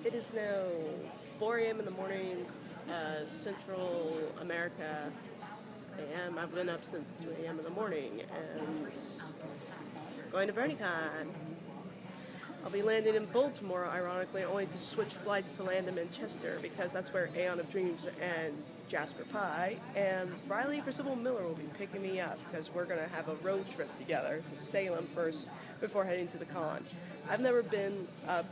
It is now 4 a.m. in the morning, Central America a.m. I've been up since 2 a.m. in the morning and going to BronyCon. I'll be landing in Baltimore, ironically, only to switch flights to land in Manchester because that's where Aeon of Dreams and Jasper Pie and Ryley and Percival Miller will be picking me up because we're going to have a road trip together to Salem first before heading to the con. I've never been up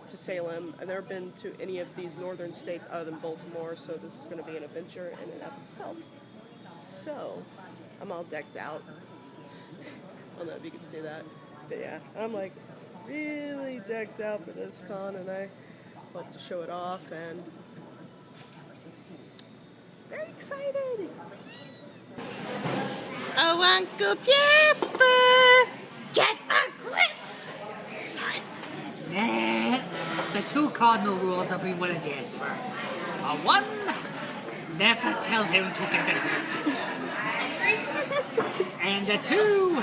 to Salem. I've never been to any of these northern states other than Baltimore, so this is going to be an adventure in and of itself. So, I'm all decked out. I don't know if you can see that, but yeah, I'm like really decked out for this con, and I hope to show it off, and very excited. Oh, Uncle Jasper, get a grip! Sorry. Nah, the two cardinal rules of being with a Jasper are one, never tell him to get a grip. And the two,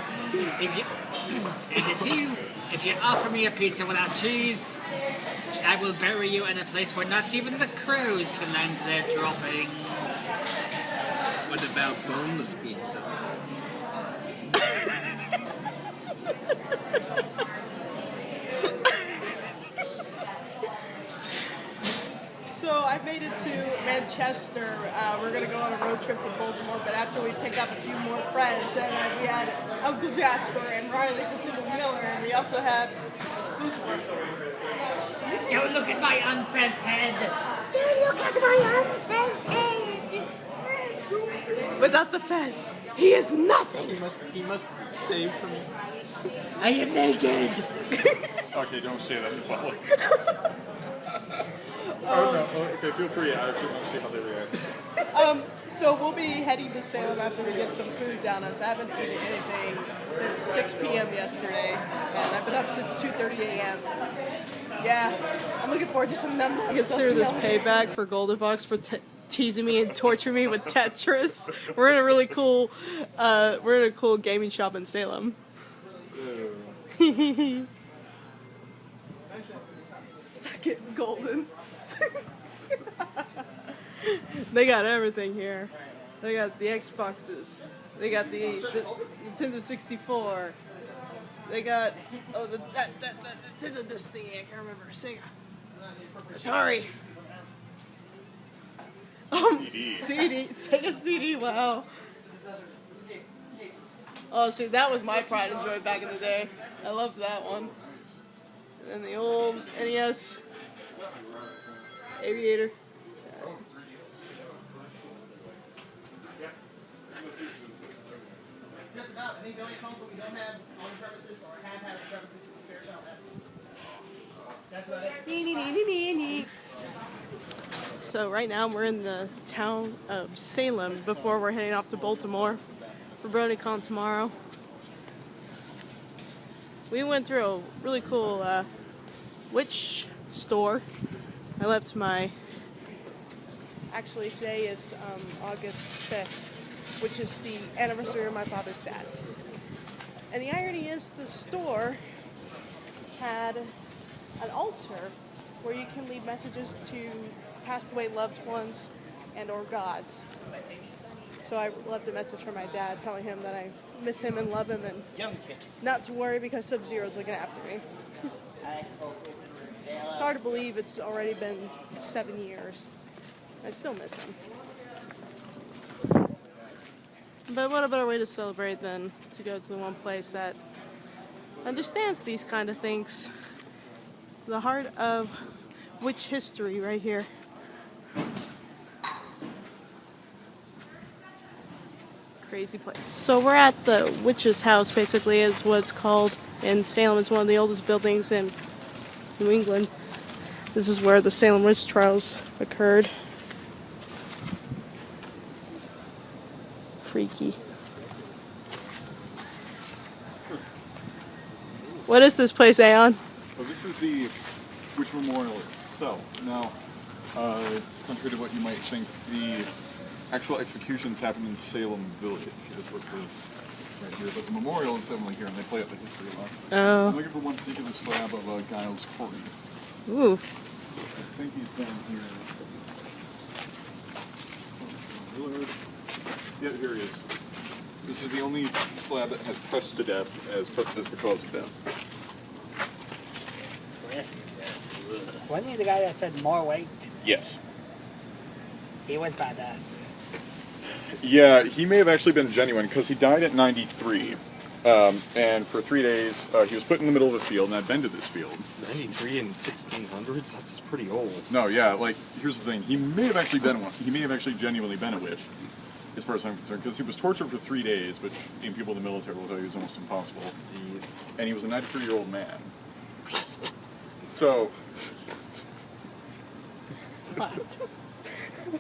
if you offer me a pizza without cheese, I will bury you in a place where not even the crows can land their droppings. What about boneless pizza? So I made it to Manchester. We're going to go on a road trip to Baltimore, but after we picked up a few more friends, and we had Uncle Jasper and Ryley Percival Miller, and we also had Don't look at my unfezzed head. Don't look at my unfezzed head. Without the fez, he is nothing. He must save from. I am naked. Okay, don't say that in public. Okay, feel free. I actually want to see how they react. So we'll be heading to Salem after we get some food down us. I haven't eaten anything since 6 p.m. yesterday, and I've been up since 2:30 a.m. Yeah, I'm looking forward to some num-nums. Consider this payback for Goldenbox for teasing me and torturing me with Tetris. We're in a really cool, gaming shop in Salem. Suck it, Golden. They got everything here. They got the Xboxes. They got the Nintendo 64. They got the Nintendo disc thingy. I can't remember. Sega. Atari. CD. Sega CD. Wow. Oh, see, that was my pride and joy back in the day. I loved that one. And then the old NES Aviator. Just about. I think the only console we don't have on premises or have had on premises is the Fairchild F. That's about it. So right now we're in the town of Salem before we're heading off to Baltimore for BronyCon tomorrow. We went through a really cool witch store. I left my... Actually, today is August 5th, which is the anniversary of my father's dad. And the irony is the store had an altar where you can leave messages to passed away loved ones and or gods. So I left a message for my dad telling him that I miss him and love him and not to worry because Sub-Zero's looking after me. It's hard to believe it's already been 7 years. I still miss him. But what a better way to celebrate than to go to the one place that understands these kind of things. The heart of witch history right here. Crazy place. So we're at the witch's house, basically, is what it's called in Salem. It's one of the oldest buildings in New England. This is where the Salem witch trials occurred. Freaky. What is this place, Aeon? Well, this is the witch memorial itself. Now, contrary to what you might think, the actual executions happen in Salem Village. That's what's right here. But the memorial is definitely here, and they play up the history a lot. Oh. I'm looking for one particular slab of Giles Corey. Ooh. think he's down here. Yeah, here he is. This is the only slab that has pressed to death as the cause of death. Wasn't he the guy that said more weight? Yes. He was badass. Yeah, he may have actually been genuine because he died at 93. And for 3 days, he was put in the middle of a field, and I'd been to this field. 93 in 1600s? That's pretty old. No, yeah, like, here's the thing. He may have actually been one. He may have actually genuinely been a witch, as far as I'm concerned, because he was tortured for 3 days, but people in the military will tell you it was almost impossible. And he was a 93-year-old man. So... What?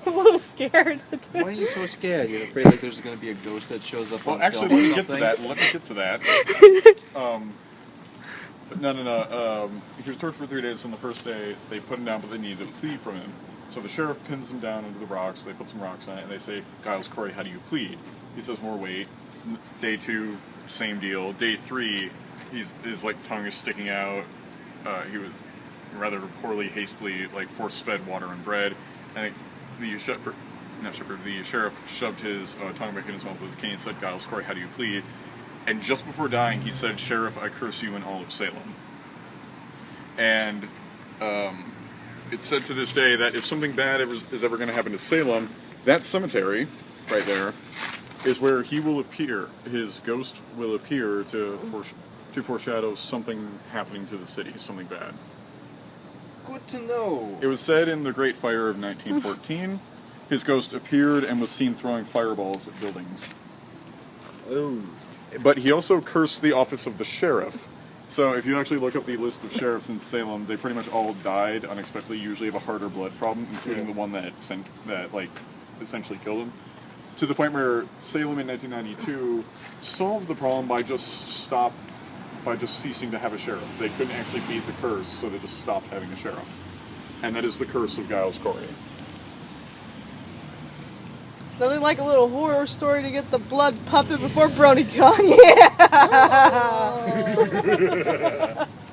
I'm a little scared. Why are you so scared? You're afraid like there's going to be a ghost that shows up Well, on actually, film let or me get to something? that. Let me get to that. But no. He was tortured for 3 days, and the first day, they put him down, but they needed a plea from him. So the sheriff pins him down into the rocks, they put some rocks on it, and they say, Giles Corey, how do you plead? He says, more weight. Day 2, same deal. Day 3, his like tongue is sticking out. He was rather poorly, hastily, like force-fed water and bread. And the sheriff shoved his tongue back in his mouth with his cane and said, Giles Corey, how do you plead? And just before dying, he said, Sheriff, I curse you in all of Salem. And it's said to this day that if something bad is ever going to happen to Salem, that cemetery right there is where he will appear. His ghost will appear to foreshadow something happening to the city, something bad. Good to know. It was said in the Great Fire of 1914, his ghost appeared and was seen throwing fireballs at buildings. Oh. But he also cursed the office of the sheriff. So if you actually look up the list of sheriffs in Salem, they pretty much all died unexpectedly, usually of a heart or blood problem, including the one that essentially killed him. To the point where Salem in 1992 solved the problem by just ceasing to have a sheriff. They couldn't actually beat the curse, so they just stopped having a sheriff. And that is the curse of Giles Corey. Nothing like a little horror story to get the blood pumping before BronyCon. Yeah!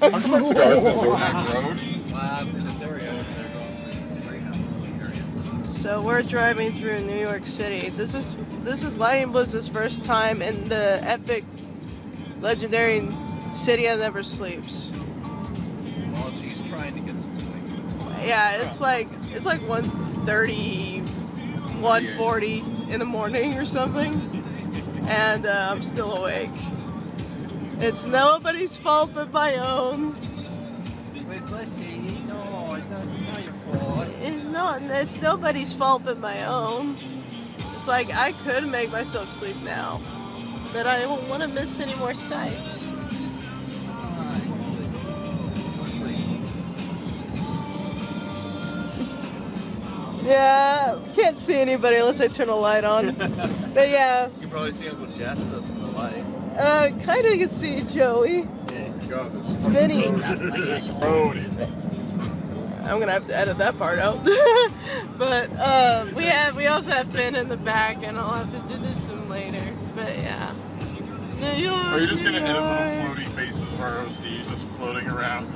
How come my cigar's in this exact road? In this area, they're going to the greenhouse area. So we're driving through New York City. This is Lightning Blizz's first time in the epic, legendary city that never sleeps. Well, she's trying to get some sleep. Yeah, it's like 1:30, 1:40 in the morning or something, and I'm still awake. It's nobody's fault but my own. Wait, Leslie, no, it's not your fault. It's nobody's fault but my own. It's like I could make myself sleep now, but I don't want to miss any more sights. Yeah, can't see anybody unless I turn a light on. But yeah. You can probably see Uncle Jasper from the light. Kind of can see Joey. God, this Vinny. This road. I'm gonna have to edit that part out. But we also have Finn in the back, and I'll have to do this some later. But yeah. Are you just gonna edit little floaty faces of our OCs just floating around?